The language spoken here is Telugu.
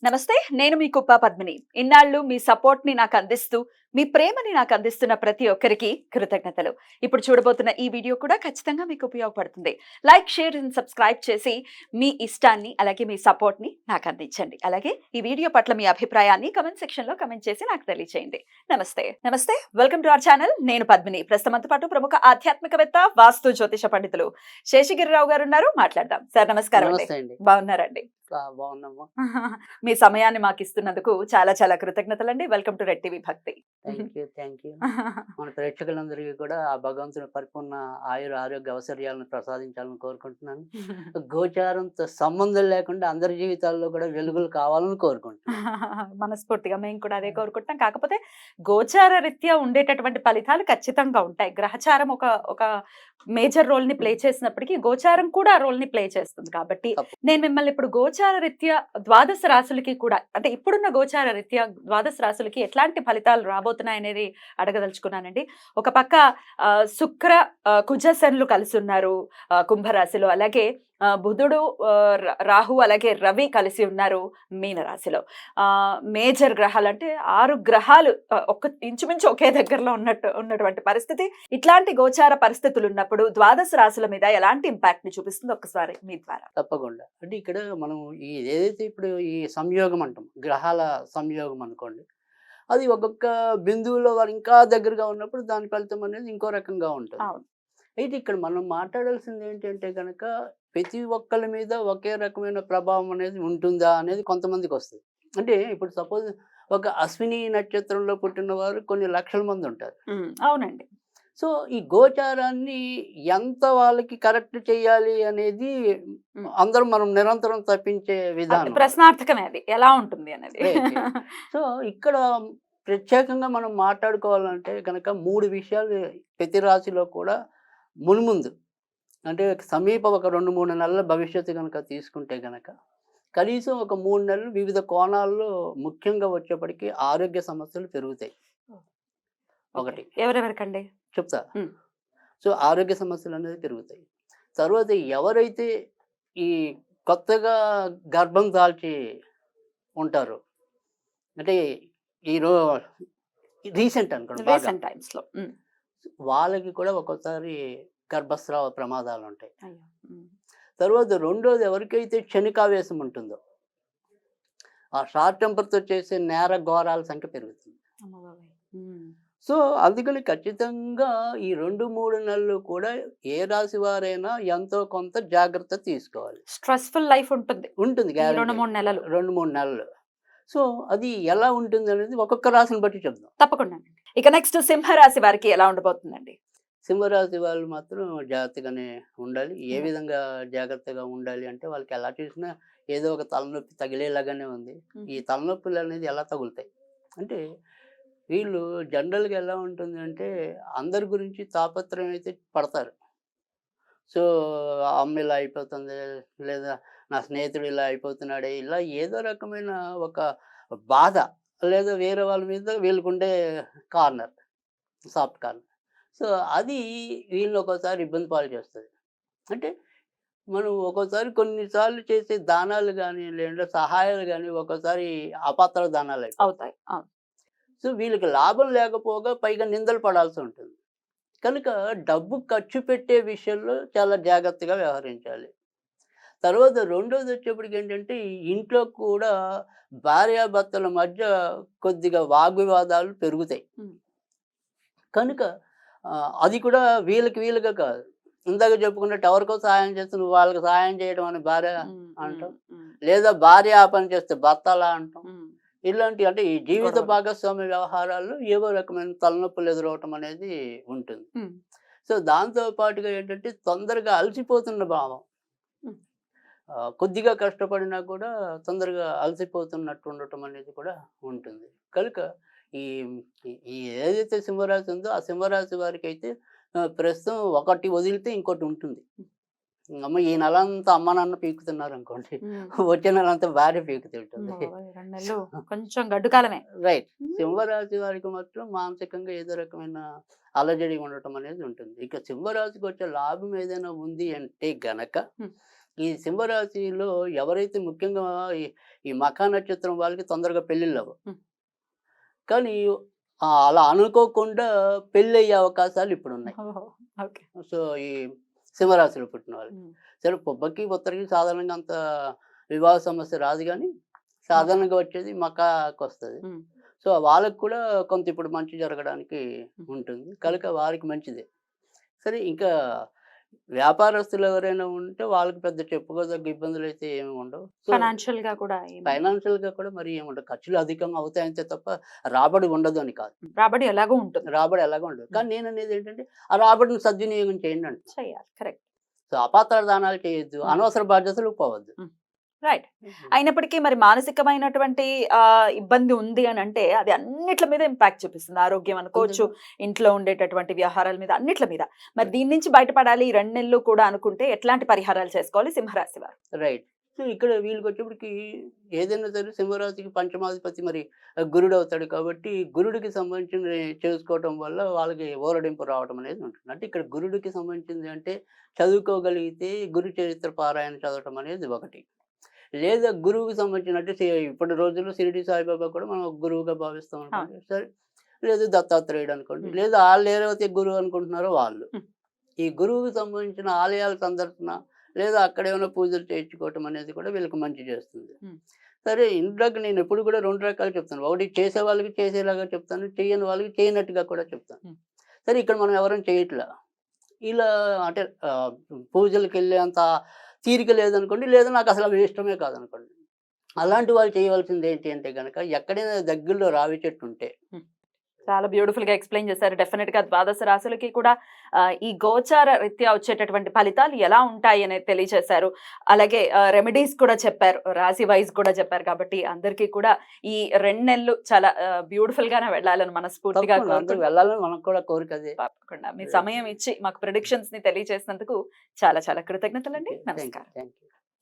నమస్తే, నేను మీ కుప్ప పద్మిని. ఇన్నాళ్ళు మీ సపోర్ట్‌ని నాకందిస్తూ, మీ ప్రేమని నాకందిస్తున్న ప్రతి ఒక్కరికి కృతజ్ఞతలు. ఇప్పుడు చూడబోతున్న ఈ వీడియో కూడా ఖచ్చితంగా మీకు ఉపయోగపడుతుంది. లైక్, షేర్ అండ్ సబ్స్క్రైబ్ చేసి మీ ఇష్టాన్ని, అలాగే మీ సపోర్ట్‌ని నాకందించండి. అలాగే ఈ వీడియో పట్ల మీ అభిప్రాయాన్ని కామెంట్ సెక్షన్‌లో కామెంట్ చేసి నాకు తెలియజేయండి. నమస్తే. Welcome to our channel. నేను పద్మిని. ప్రస్తుతంతో పాటు ప్రముఖ ఆధ్యాత్మికవేత్త, వాస్తు జ్యోతిష పండితులు శేషగిరిరావు గారు ఉన్నారు. మాట్లాడదాం. సార్ నమస్కారం అండి. నమస్తే అండి. బాగున్నారండి? బాగున్నామ్మా. మీ సమయాన్ని మాకు ఇస్తున్నందుకు చాలా చాలా కృతజ్ఞతలండి. వెల్కమ్ టు రెడ్ టీవీ భక్తి. Thank you. మన ప్రేక్షకులందరికీ కూడా ఆ భగవంతుని పరిపూర్ణ ఆయుర ఆరోగ్య అవసర్యాలను ప్రసాదించాలని కోరుకుంటున్నాను. గోచారంతో సంబంధం లేకుండా అందరి జీవితాల్లో కూడా వెలుగులు కావాలని కోరుకుంటున్నాను. మనస్ఫూర్తిగా మేము కూడా అదే కోరుకుంటున్నాం. కాకపోతే గోచార రీత్యా ఉండేటటువంటి ఫలితాలు ఖచ్చితంగా ఉంటాయి. గ్రహచారం ఒక ఒక మేజర్ రోల్ ని ప్లే చేసినప్పటికీ గోచారం కూడా ఆ రోల్ ని ప్లే చేస్తుంది. కాబట్టి నేను మిమ్మల్ని ఇప్పుడు గోచార రీత్యా ద్వాదశ రాశులకి కూడా, అంటే ఇప్పుడున్న గోచార రీత్యా ద్వాదశ రాశులకి ఎట్లాంటి ఫలితాలు రాబోతున్నాయి అనేది అడగదలుచుకున్నానండి. ఒక పక్క శుక్ర కుజ శనులు కలిసి ఉన్నారు కుంభరాశిలో. అలాగే బుధుడు, రాహు, అలాగే రవి కలిసి ఉన్నారు మీనరాశిలో. మేజర్ గ్రహాలు అంటే 6 గ్రహాలు ఇంచుమించు ఒకే దగ్గరలో ఉన్నటువంటి పరిస్థితి. ఇట్లాంటి గోచార పరిస్థితులు ఉన్నప్పుడు ద్వాదశ రాశుల మీద ఎలాంటి ఇంపాక్ట్ ని చూపిస్తుంది ఒక్కసారి మీ ద్వారా? తప్పకుండా. అంటే ఇక్కడ మనం ఏదైతే ఇప్పుడు ఈ సంయోగం అంటాం, గ్రహాల సంయోగం అనుకోండి, అది ఒక్కొక్క బిందువులో వారు ఇంకా దగ్గరగా ఉన్నప్పుడు దాని ఫలితం అనేది ఇంకో రకంగా ఉంటుంది. అయితే ఇక్కడ మనం మాట్లాడాల్సింది ఏంటంటే కనుక ప్రతి ఒక్కరి మీద ఒకే రకమైన ప్రభావం అనేది ఉంటుందా అనేది కొంతమందికి వస్తుంది. అంటే ఇప్పుడు సపోజ్ ఒక అశ్విని నక్షత్రంలో పుట్టిన వారు కొన్ని లక్షల మంది ఉంటారు. అవునండి. సో ఈ గోచారాన్ని ఎంత వాళ్ళకి కరెక్ట్ చేయాలి అనేది అందరం మనం నిరంతరం తప్పించే విధానం, ప్రశ్నార్థకమే అది ఎలా ఉంటుంది అనేది. సో ఇక్కడ ప్రత్యేకంగా మనం మాట్లాడుకోవాలంటే కనుక 3 విషయాలు ప్రతి రాశిలో కూడా మున్ముందు, అంటే సమీప ఒక 2-3 నెలల భవిష్యత్తు కనుక తీసుకుంటే కనుక కనీసం ఒక 3 నెలలు వివిధ కోణాల్లో ముఖ్యంగా వచ్చేప్పటికీ ఆరోగ్య సమస్యలు పెరుగుతాయి. ఒకటి ఎవరెవరికండి చెప్తా. సో ఆరోగ్య సమస్యలు అనేది పెరుగుతాయి. తర్వాత ఎవరైతే ఈ కొత్తగా గర్భం దాల్చి ఉంటారో, అంటే రీసెంట్ అనుకోండి, వాళ్ళకి కూడా ఒక్కోసారి గర్భస్రావ ప్రమాదాలు ఉంటాయి. తర్వాత రెండోది, ఎవరికైతే క్షణికావేశం ఉంటుందో, ఆ షార్ట్ టెంపర్తో చేసే నేర ఘోరాల సంఖ్య పెరుగుతుంది. సో అందుకని ఖచ్చితంగా ఈ 2-3 నెలలు కూడా ఏ రాశి వారైనా ఎంతో కొంత జాగ్రత్త తీసుకోవాలి. స్ట్రెస్ఫుల్ లైఫ్ ఉంటుంది 2-3 నెలలు. 2-3 నెలలు. సో అది ఎలా ఉంటుంది అనేది ఒక్కొక్క రాశిని బట్టి చెప్దాం. తప్పకుండా. ఇక నెక్స్ట్ సింహరాశి వారికి ఎలా ఉండబోతుందండి? సింహరాశి వాళ్ళు మాత్రం జాగ్రత్తగానే ఉండాలి. ఏ విధంగా జాగ్రత్తగా ఉండాలి అంటే, వాళ్ళకి ఎలా చూసినా ఏదో ఒక తలనొప్పి తగిలేలాగానే ఉంది. ఈ తలనొప్పులు అనేది ఎలా తగులుతాయి అంటే, వీళ్ళు జనరల్గా ఎలా ఉంటుంది అంటే అందరి గురించి తాపత్రయం అయితే పడతారు. సో అమ్మ ఇలా అయిపోతుంది, లేదా నా స్నేహితుడు ఇలా అయిపోతున్నాడే, ఇలా ఏదో రకమైన ఒక బాధ, లేదా వేరే వాళ్ళ మీద వీళ్ళకుండే కార్నర్, సాఫ్ట్ కార్నర్. సో అది వీళ్ళని ఒక్కోసారి ఇబ్బంది పాలు చేస్తుంది. అంటే మనం ఒక్కోసారి కొన్నిసార్లు చేసే దానాలు కానీ, లేదా సహాయాలు కానీ ఒక్కోసారి అపాత్ర దానాలు అవుతాయి. సో వీళ్ళకి లాభం లేకపోగా పైగా నిందలు పడాల్సి ఉంటుంది. కనుక డబ్బు ఖర్చు పెట్టే విషయంలో చాలా జాగ్రత్తగా వ్యవహరించాలి. తర్వాత రెండోది వచ్చేప్పటికి ఏంటంటే, ఇంట్లో కూడా భార్యాభర్తల మధ్య కొద్దిగా వాగ్వివాదాలు పెరుగుతాయి. కనుక అది కూడా వీళ్ళుగా కాదు, ఇందాక చెప్పుకున్నట్టు ఎవరికో సహాయం చేస్తే నువ్వు వాళ్ళకి సహాయం చేయడం అని భార్య అంటాం, లేదా భార్య ఆ పని చేస్తే భర్త అలా అంటాం. ఇలాంటి, అంటే ఈ జీవిత భాగస్వామ్య వ్యవహారాల్లో ఏవో రకమైన తలనొప్పులు ఎదురవటం అనేది ఉంటుంది. సో దాంతో పాటుగా ఏంటంటే తొందరగా అలసిపోతున్న భావం, కొద్దిగా కష్టపడినా కూడా తొందరగా అలసిపోతున్నట్టు ఉండటం అనేది కూడా ఉంటుంది. కనుక ఈ ఏదైతే సింహరాశి ఉందో ఆ సింహరాశి వారికి అయితే ప్రస్తుతం ఒకటి వదిలితే ఇంకోటి ఉంటుంది. అమ్మ ఈ నెల అంతా అమ్మ నాన్న పీకుతున్నారు అనుకోండి, వచ్చే నెల అంతా భార్య పీకుతుంటుంది. కొంచెం గడ్డు కాలమే. రైట్. సింహరాశి వారికి మాత్రం మానసికంగా ఏదో రకమైన అలజడి ఉండటం అనేది ఉంటుంది. ఇక సింహరాశికి వచ్చే లాభం ఏదైనా ఉంది అంటే గనక ఈ సింహరాశిలో ఎవరైతే ముఖ్యంగా ఈ ఈ మఖా నక్షత్రం వాళ్ళకి తొందరగా పెళ్ళిళ్ళు అవ్వవు. హ్మ్. కానీ అలా అనుకోకుండా పెళ్ళయ్యే అవకాశాలు ఇప్పుడున్నాయి. ఓహో! ఓకే. సో, ఈ సింహరాశిలో పుట్టిన వాళ్ళకి. హ్మ్. సరే పుబ్బకి, ఉత్తరకి సాధారణంగా అంత వివాహ సమస్య రాదు గానీ, సాధారణంగా వచ్చేది మకాకొస్తది. హ్మ్. సో, వాళ్ళకి కూడా కొంత ఇప్పుడు మంచి జరగడానికి హ్మ్. ఉంటుంది. కనుక వారికి మంచిదే. సరే ఇంకా వ్యాపారస్తులు ఎవరైనా ఉంటే వాళ్ళకి పెద్ద చెప్పుకోదగ్గ ఇబ్బందులైతే ఏమి ఉండవు. సో, ఫైనాన్షియల్‌గా కూడా ఏమి ఫైనాన్షియల్‌గా కూడా మరి ఏముండదు. ఖర్చులు అధికంగా అవుతాయంతే తప్ప రాబడి ఉండదు అని కాదు. రాబడి ఎలాగో ఉంటుంది. రాబడి ఎలాగో ఉండదు. కానీ నేననేది ఏంటంటే, ఆ రాబడిని సద్వినియోగం చేయండి అంటున్నా. చేయాలి. కరెక్ట్. సో, అపాత్ర దానాలు చేయొద్దు. అనవసర బాధ్యతలకు పోవద్దు. రైట్. అయినప్పటికీ మరి మానసికమైనటువంటి ఇబ్బంది ఉంది అని అంటే అది అన్నిట్ల మీద ఇంపాక్ట్ చూపిస్తుంది. ఆరోగ్యం అనుకోవచ్చు, ఇంట్లో ఉండేటటువంటి వ్యవహారాల మీద, అన్నిట్ల మీద. మరి దీని నుంచి బయటపడాలి ఈ 2 నెలలు కూడా అనుకుంటే ఎట్లాంటి పరిహారాలు చేసుకోవాలి సింహరాశి వారు? రైట్. సో, ఇక్కడ వీళ్ళకొచ్చేప్పటికి ఏదైనా సరే సింహరాశికి పంచమాధిపతి మరి గురుడవుతాడు కాబట్టి, గురుడికి సంబంధించినవి చేసుకోవటం వల్ల వాళ్ళకి ఊరడింపు రావటం అనేది ఉంటుంది. అంటే ఇక్కడ గురుడికి సంబంధించింది అంటే చదువుకోగలిగితే గురు చరిత్ర పారాయణ చదవటం అనేది ఒకటి. లేదా గురువుకి సంబంధించిన అంటే ఇప్పటి రోజుల్లో షిరిడి సాయిబాబా కూడా మనం ఒక గురువుగా భావిస్తాం అనుకోండి. సరే. లేదు దత్తాత్రేయుడు అనుకోండి. లేదా ఆళ్ళు ఎవరైతే గురువు అనుకుంటున్నారో వాళ్ళు. ఈ గురువుకి సంబంధించిన ఆలయాల సందర్శన లేదా అక్కడ ఏమైనా పూజలు చేయించుకోవటం అనేది కూడా వీళ్ళకి మంచి చేస్తుంది. సరే ఇందాక నేను ఎప్పుడు కూడా 2 రకాలు చెప్తాను. ఒకటి చేసే వాళ్ళకి చేసేలాగా చెప్తాను. చేయని వాళ్ళకి చేయనట్టుగా కూడా చెప్తాను. సరే ఇక్కడ మనం ఎవరైనా చేయట్లా. ఇలా అంటే పూజలకెళ్ళేంత తీరిక లేదనుకోండి. లేదా నాకు అసలు అవి ఇష్టమే కాదనుకోండి. అలాంటి వాళ్ళు చేయవలసింది ఏంటి అంటే గనక ఎక్కడైనా దగ్గరలో రావి చెట్టు ఉంటే చాలా బ్యూటిఫుల్ గా ఎక్స్ప్లెయిన్ చేశారు. డెఫినెట్ గా ద్వాదశ రాశులకి కూడా ఈ గోచార రీత్యా వచ్చేటటువంటి ఫలితాలు ఎలా ఉంటాయి అనేది తెలియజేశారు. అలాగే రెమెడీస్ కూడా చెప్పారు, రాశి వైజ్ కూడా చెప్పారు. కాబట్టి అందరికీ కూడా ఈ 2 నెలలు చాలా బ్యూటిఫుల్ గానే వెళ్ళాలని మనస్ఫూర్తిగా తప్పకుండా అందరూ వెళ్ళాలని మనకు కూడా కోరిక అదే. తప్పకుండా మీ సమయం ఇచ్చి మాకు ప్రిడిక్షన్స్ ని తెలియజేసినందుకు చాలా చాలా కృతజ్ఞతలండి. నమస్కారం. Thank you.